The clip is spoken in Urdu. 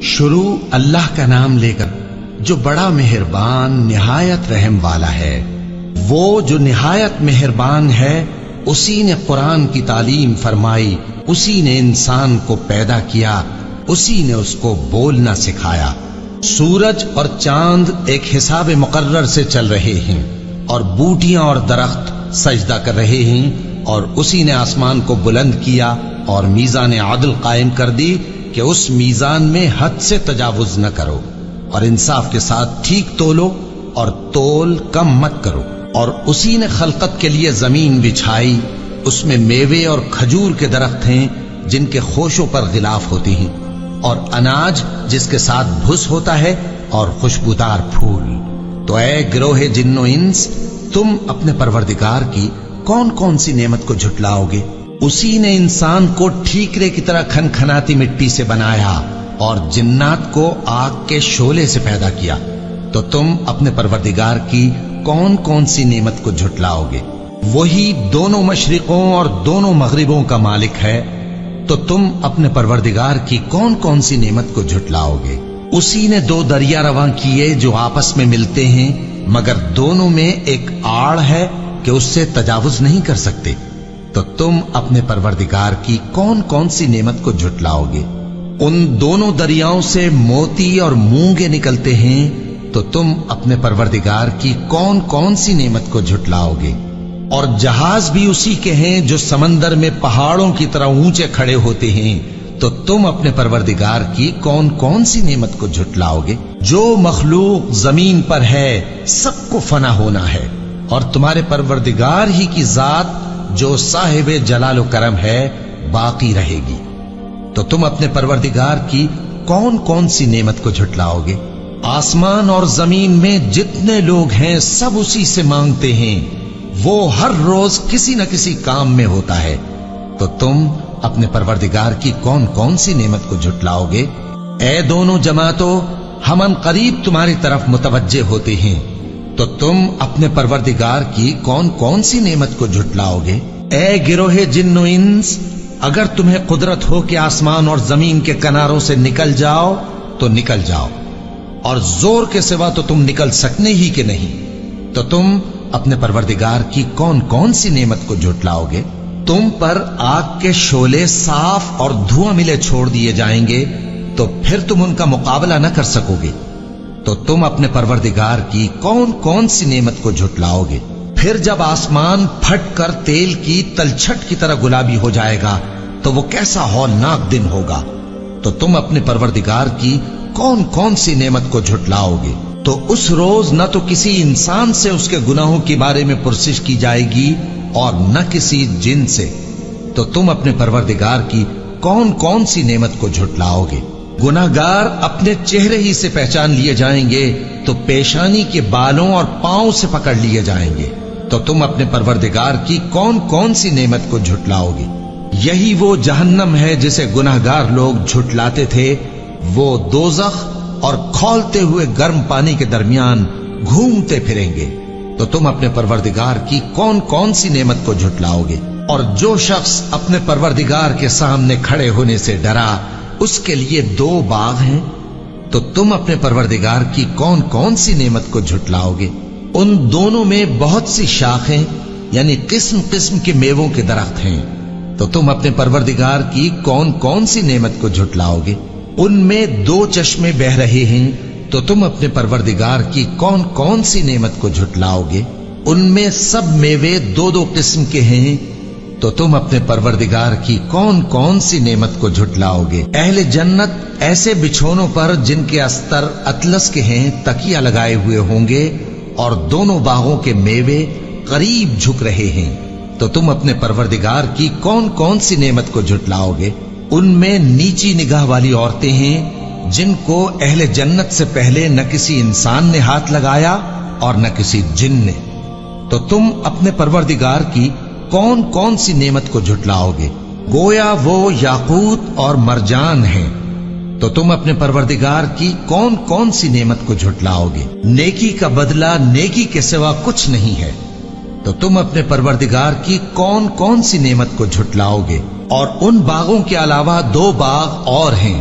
شروع اللہ کا نام لے کر جو بڑا مہربان نہایت رحم والا ہے۔ وہ جو نہایت مہربان ہے، اسی نے قرآن کی تعلیم فرمائی، اسی نے انسان کو پیدا کیا، اسی نے اس کو بولنا سکھایا۔ سورج اور چاند ایک حساب مقرر سے چل رہے ہیں، اور بوٹیاں اور درخت سجدہ کر رہے ہیں، اور اسی نے آسمان کو بلند کیا اور میزان عدل قائم کر دی کہ اس میزان میں حد سے تجاوز نہ کرو، اور انصاف کے ساتھ ٹھیک تولو اور تول کم مت کرو۔ اور اسی نے خلقت کے لیے زمین بچھائی، اس میں میوے اور کھجور کے درخت ہیں جن کے خوشوں پر غلاف ہوتی ہیں، اور اناج جس کے ساتھ بھس ہوتا ہے، اور خوشبودار پھول۔ تو اے گروہ جن و انس، تم اپنے پروردگار کی کون کون سی نعمت کو جھٹلاؤ گے؟ اسی نے انسان کو ٹھیکرے کی طرح کھنکھناتی مٹی سے بنایا اور جنات کو آگ کے شعلے سے پیدا کیا۔ تو تم اپنے پروردگار کی کون کون سی نعمت کو جھٹلاؤ گے؟ وہی دونوں مشرقوں اور دونوں مغربوں کا مالک ہے، تو تم اپنے پروردگار کی کون کون سی نعمت کو جھٹلاؤ گے؟ اسی نے دو دریا رواں کیے جو آپس میں ملتے ہیں، مگر دونوں میں ایک آڑ ہے کہ اس سے تجاوز نہیں کر سکتے۔ تو تم اپنے پروردگار کی کون کون سی نعمت کو جھٹلاؤ گے؟ ان دونوں دریاؤں سے موتی اور مونگے نکلتے ہیں، تو تم اپنے پروردگار کی کون کون سی نعمت کو جھٹلاؤ گے؟ اور جہاز بھی اسی کے ہیں جو سمندر میں پہاڑوں کی طرح اونچے کھڑے ہوتے ہیں، تو تم اپنے پروردگار کی کون کون سی نعمت کو جھٹلاؤ گے؟ جو مخلوق زمین پر ہے سب کو فنا ہونا ہے، اور تمہارے پروردگار ہی کی ذات جو صاحب جلال و کرم ہے باقی رہے گی۔ تو تم اپنے پروردگار کی کون کون سی نعمت کو جھٹلاؤ گے؟ آسمان اور زمین میں جتنے لوگ ہیں سب اسی سے مانگتے ہیں، وہ ہر روز کسی نہ کسی کام میں ہوتا ہے۔ تو تم اپنے پروردگار کی کون کون سی نعمت کو جھٹلاؤ گے؟ اے دونوں جماعتوں، ہم ان قریب تمہاری طرف متوجہ ہوتے ہیں، تو تم اپنے پروردگار کی کون کون سی نعمت کو جھٹلاؤ گے؟ اے گروہ جن و انس، اگر تمہیں قدرت ہو کہ آسمان اور زمین کے کناروں سے نکل جاؤ تو نکل جاؤ، اور زور کے سوا تو تم نکل سکنے ہی کہ نہیں، تو تم اپنے پروردگار کی کون کون سی نعمت کو جھٹلاؤ گے؟ تم پر آگ کے شعلے صاف اور دھواں ملے چھوڑ دیے جائیں گے، تو پھر تم ان کا مقابلہ نہ کر سکو گے۔ تو تم اپنے پروردگار کی کون کون سی نعمت کو جھٹلاؤ گے؟ پھر جب آسمان پھٹ کر تیل کی تلچھٹ کی طرح گلابی ہو جائے گا تو وہ کیسا ہولناک دن ہوگا۔ تو تم اپنے پروردگار کی کون کون سی نعمت کو جھٹلاؤ گے؟ تو اس روز نہ تو کسی انسان سے اس کے گناہوں کے بارے میں پرسش کی جائے گی اور نہ کسی جن سے۔ تو تم اپنے پروردگار کی کون کون سی نعمت کو جھٹلاؤ گے؟ گناہگار اپنے چہرے ہی سے پہچان لیے جائیں گے تو پیشانی کے بالوں اور پاؤں سے پکڑ لیے جائیں گے۔ تو تم اپنے پروردگار کی کون کون سی نعمت کو جھٹلاؤ گے؟ یہی وہ جہنم ہے جسے گناہگار لوگ جھٹلاتے تھے، وہ دوزخ اور کھولتے ہوئے گرم پانی کے درمیان گھومتے پھریں گے۔ تو تم اپنے پروردگار کی کون کون سی نعمت کو جھٹلاؤ گے؟ اور جو شخص اپنے پروردگار کے سامنے کھڑے ہونے سے ڈرا، اس کے لیے دو باغ ہیں۔ تو تم اپنے پروردگار کی کون کون سی نعمت کو جھٹلاؤ گے؟ ان دونوں میں بہت سی شاخیں یعنی قسم قسم کے میووں کے درخت ہیں۔ تو تم اپنے پروردگار کی کون کون سی نعمت کو جھٹلاؤ گے؟ ان میں دو چشمے بہ رہے ہیں، تو تم اپنے پروردگار کی کون کون سی نعمت کو جھٹلاؤ گے؟ ان میں سب میوے دو دو قسم کے ہیں، تو تم اپنے پروردگار کی کون کون سی نعمت کو جھٹلاؤ گے؟ اہل جنت ایسے بچھونوں پر جن کے استر اطلس کے ہیں تکیہ لگائے ہوئے ہوں گے، اور دونوں باغوں کے میوے قریب جھک رہے ہیں۔ تو تم اپنے پروردگار کی کون کون سی نعمت کو جھٹلاؤ گے؟ ان میں نیچی نگاہ والی عورتیں ہیں جن کو اہل جنت سے پہلے نہ کسی انسان نے ہاتھ لگایا اور نہ کسی جن نے۔ تو تم اپنے پروردگار کی کون کون سی نعمت کو جھٹلاؤ گے؟ گویا وہ یاقوت اور مرجان ہیں۔ تو تم اپنے پروردگار کی کون کون سی نعمت کو جھٹلاؤ گے؟ نیکی کا بدلہ نیکی کے سوا کچھ نہیں ہے۔ تو تم اپنے پروردگار کی کون کون سی نعمت کو جھٹلاؤ گے؟ اور ان باغوں کے علاوہ دو باغ اور ہیں،